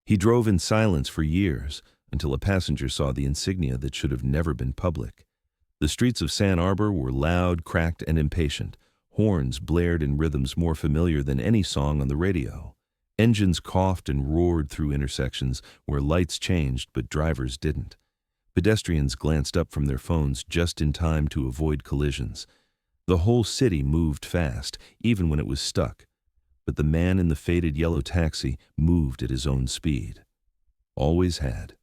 He drove in silence for years until a passenger saw the insignia that should have never been public. The streets of Ann Arbor were loud, cracked, and impatient. Horns blared in rhythms more familiar than any song on the radio. Engines coughed and roared through intersections where lights changed but drivers didn't. Pedestrians glanced up from their phones just in time to avoid collisions. The whole city moved fast, even when it was stuck. But the man in the faded yellow taxi moved at his own speed. Always had.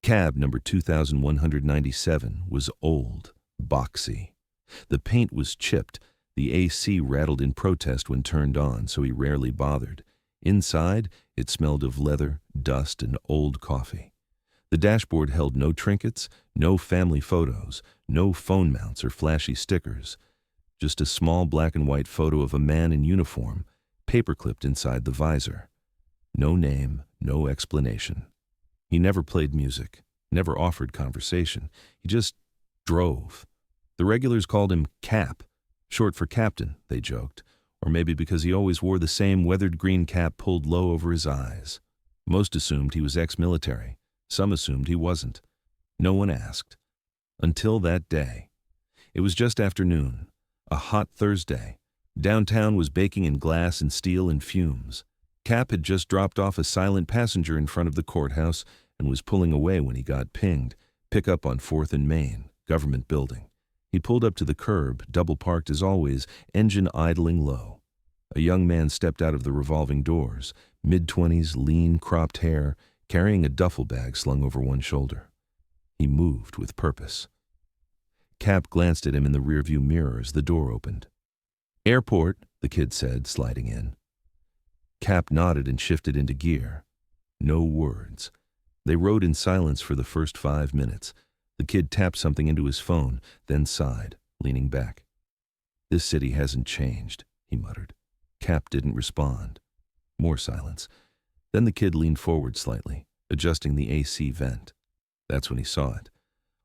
Cab number 2197 was old, boxy. The paint was chipped. The AC rattled in protest when turned on, so he rarely bothered. Inside, it smelled of leather, dust, and old coffee. The dashboard held no trinkets, no family photos, no phone mounts or flashy stickers. Just a small black and white photo of a man in uniform, paperclipped inside the visor. No name, no explanation. He never played music, never offered conversation. He just drove. The regulars called him Cap, short for captain, they joked, or maybe because he always wore the same weathered green cap pulled low over his eyes. Most assumed he was ex-military. Some assumed he wasn't. No one asked. Until that day. It was just after noon, a hot Thursday. Downtown was baking in glass and steel and fumes. Cap had just dropped off a silent passenger in front of the courthouse and was pulling away when he got pinged. Pick up on 4th and Main, government building. He pulled up to the curb, double-parked as always, engine idling low. A young man stepped out of the revolving doors, mid-20s, lean, cropped hair, carrying a duffel bag slung over one shoulder. He moved with purpose. Cap glanced at him in the rearview mirror as the door opened. "Airport," the kid said, sliding in. Cap nodded and shifted into gear. No words. They rode in silence for the first 5 minutes. The kid tapped something into his phone, then sighed, leaning back. "This city hasn't changed," he muttered. Cap didn't respond. More silence. Then the kid leaned forward slightly, adjusting the AC vent. That's when he saw it.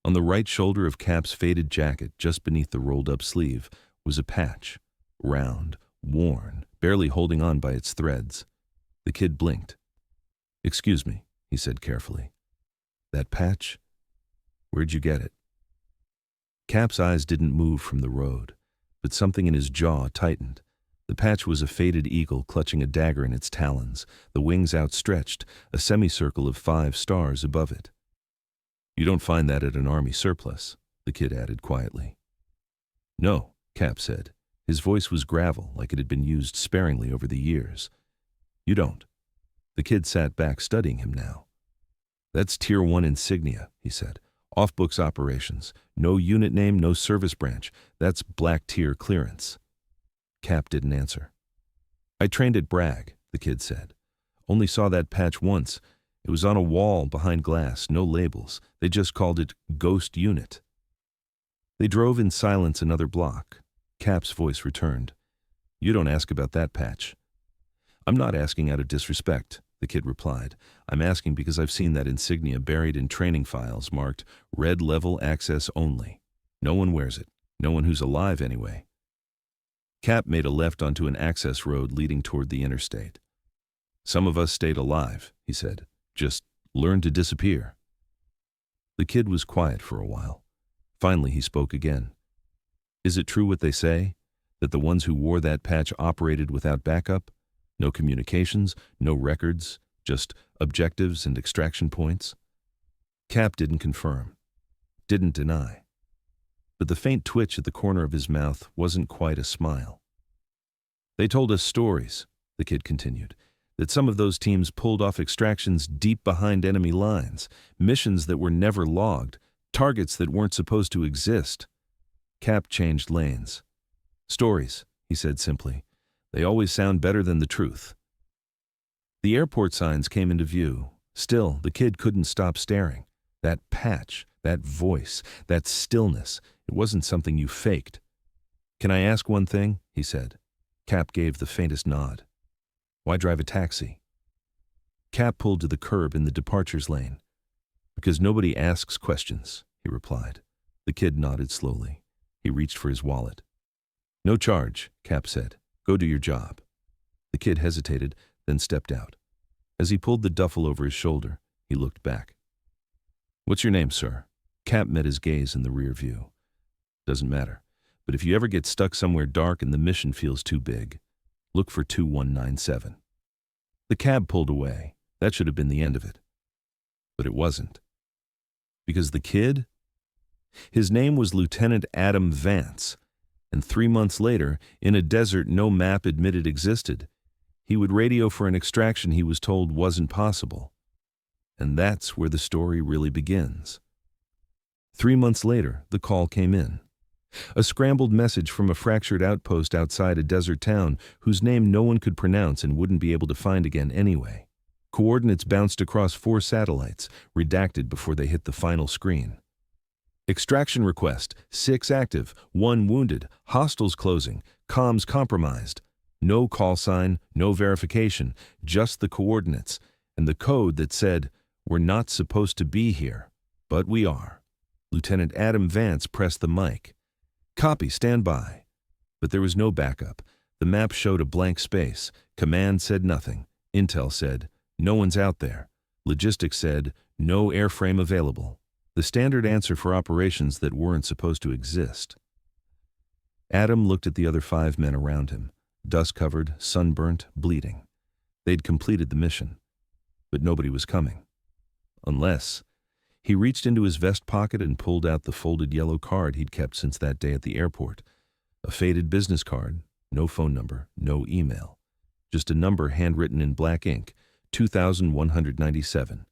On the right shoulder of Cap's faded jacket, just beneath the rolled-up sleeve, was a patch. Round, worn, barely holding on by its threads. The kid blinked. "Excuse me," he said carefully. "That patch? Where'd you get it?" Cap's eyes didn't move from the road, but something in his jaw tightened. The patch was a faded eagle clutching a dagger in its talons, the wings outstretched, a semicircle of 5 stars above it. "You don't find that at an army surplus," the kid added quietly. "No," Cap said. His voice was gravel, like it had been used sparingly over the years. "You don't." The kid sat back, studying him now. "That's Tier 1 insignia," he said. "Off-books operations. No unit name, no service branch. That's black tier clearance." Cap didn't answer. "I trained at Bragg," the kid said. "Only saw that patch once. It was on a wall behind glass, no labels. They just called it Ghost Unit." They drove in silence another block. Cap's voice returned. "You don't ask about that patch." "I'm not asking out of disrespect," the kid replied. "I'm asking because I've seen that insignia buried in training files marked Red Level Access Only. No one wears it. No one who's alive, anyway." Cap made a left onto an access road leading toward the interstate. "Some of us stayed alive," he said. "Just learned to disappear." The kid was quiet for a while. Finally, he spoke again. "Is it true what they say? That the ones who wore that patch operated without backup? No communications, no records, just objectives and extraction points?" Cap didn't confirm, didn't deny. But the faint twitch at the corner of his mouth wasn't quite a smile. "They told us stories," the kid continued, "that some of those teams pulled off extractions deep behind enemy lines, missions that were never logged, targets that weren't supposed to exist." Cap changed lanes. "Stories," he said simply. "They always sound better than the truth." The airport signs came into view. Still, the kid couldn't stop staring. That patch, that voice, that stillness, it wasn't something you faked. "Can I ask one thing?" he said. Cap gave the faintest nod. "Why drive a taxi?" Cap pulled to the curb in the departures lane. "Because nobody asks questions," he replied. The kid nodded slowly. He reached for his wallet. "No charge," Cap said. "Go do your job." The kid hesitated, then stepped out. As he pulled the duffel over his shoulder, he looked back. "What's your name, sir?" Cap met his gaze in the rear view. "Doesn't matter. But if you ever get stuck somewhere dark and the mission feels too big, look for 2197. The cab pulled away. That should have been the end of it. But it wasn't. Because the kid? His name was Lieutenant Adam Vance, and 3 months later, in a desert no map admitted existed, he would radio for an extraction he was told wasn't possible. And that's where the story really begins. 3 months later, the call came in. A scrambled message from a fractured outpost outside a desert town whose name no one could pronounce and wouldn't be able to find again anyway. Coordinates bounced across 4 satellites, redacted before they hit the final screen. Extraction request, 6 active, 1 wounded, hostiles closing, comms compromised. No call sign, no verification, just the coordinates, and the code that said, "We're not supposed to be here, but we are." Lieutenant Adam Vance pressed the mic. "Copy, stand by." But there was no backup. The map showed a blank space. Command said nothing. Intel said, "No one's out there." Logistics said, "No airframe available." The standard answer for operations that weren't supposed to exist. Adam looked at the other 5 men around him, dust-covered, sunburnt, bleeding. They'd completed the mission, but nobody was coming. Unless... He reached into his vest pocket and pulled out the folded yellow card he'd kept since that day at the airport. A faded business card, no phone number, no email. Just a number handwritten in black ink, 2197.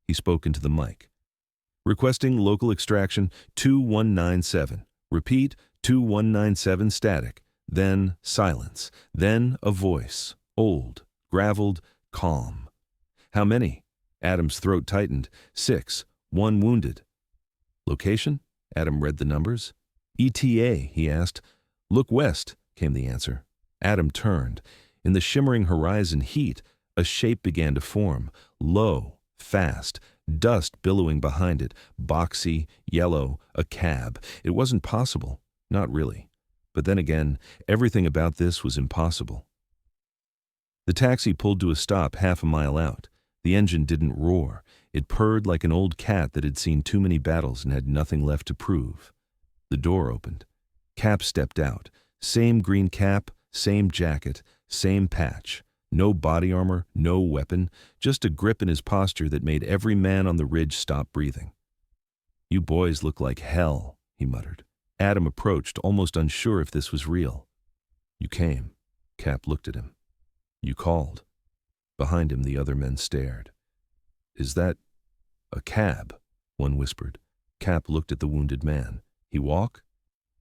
He spoke into the mic. "Requesting local extraction 2197. Repeat, 2197 static." Then silence. Then a voice. Old, graveled, calm. "How many?" Adam's throat tightened. 6. 1 wounded. "Location?" Adam read the numbers. "ETA," he asked. "Look west," came the answer. Adam turned. In the shimmering horizon heat, a shape began to form. Low, fast, dust billowing behind it, boxy, yellow, a cab. It wasn't possible. Not really. But then again, everything about this was impossible. The taxi pulled to a stop half a mile out. The engine didn't roar. It purred like an old cat that had seen too many battles and had nothing left to prove. The door opened. Cap stepped out. Same green cap, same jacket, same patch. No body armor, no weapon, just a grip in his posture that made every man on the ridge stop breathing. "You boys look like hell," he muttered. Adam approached, almost unsure if this was real. "You came." Cap looked at him. "You called." Behind him, the other men stared. "Is that a cab?" one whispered. Cap looked at the wounded man. "He walk?"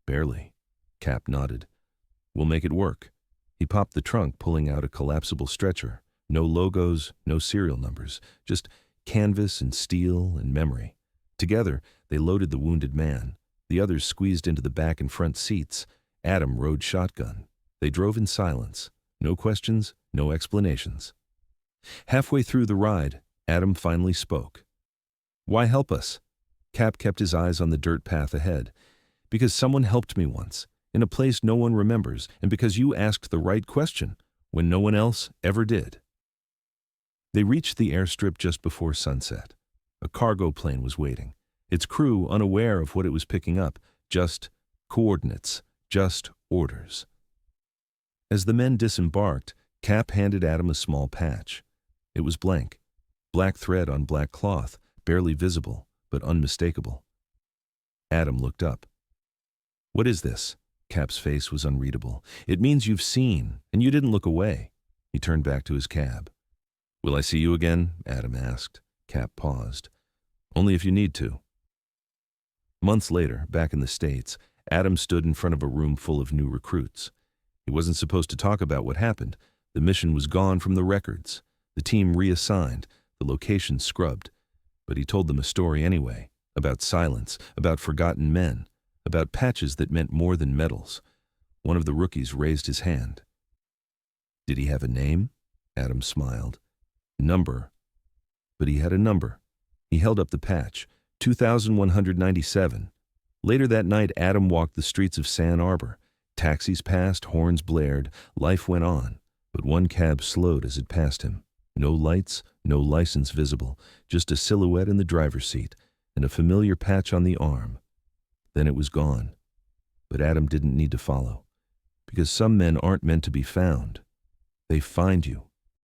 "Barely." Cap nodded. "We'll make it work." He popped the trunk, pulling out a collapsible stretcher. No logos, no serial numbers, just canvas and steel and memory. Together, they loaded the wounded man. The others squeezed into the back and front seats. Adam rode shotgun. They drove in silence. No questions, no explanations. Halfway through the ride, Adam finally spoke. "Why help us?" Cap kept his eyes on the dirt path ahead. "Because someone helped me once, in a place no one remembers, and because you asked the right question, when no one else ever did." They reached the airstrip just before sunset. A cargo plane was waiting, its crew unaware of what it was picking up, just coordinates, just orders. As the men disembarked, Cap handed Adam a small patch. It was blank, black thread on black cloth, barely visible, but unmistakable. Adam looked up. "What is this?" Cap's face was unreadable. "It means you've seen, and you didn't look away." He turned back to his cab. "Will I see you again?" Adam asked. Cap paused. "Only if you need to." Months later, back in the States, Adam stood in front of a room full of new recruits. He wasn't supposed to talk about what happened. The mission was gone from the records. The team reassigned, the location scrubbed. But he told them a story anyway, about silence, about forgotten men, about patches that meant more than medals. One of the rookies raised his hand. "Did he have a name?" Adam smiled. "Number." But he had a number. He held up the patch, 2197. Later that night, Adam walked the streets of San Arbor. Taxis passed, horns blared, life went on, but one cab slowed as it passed him. No lights, no license visible, just a silhouette in the driver's seat and a familiar patch on the arm. Then it was gone. But Adam didn't need to follow, because some men aren't meant to be found. They find you.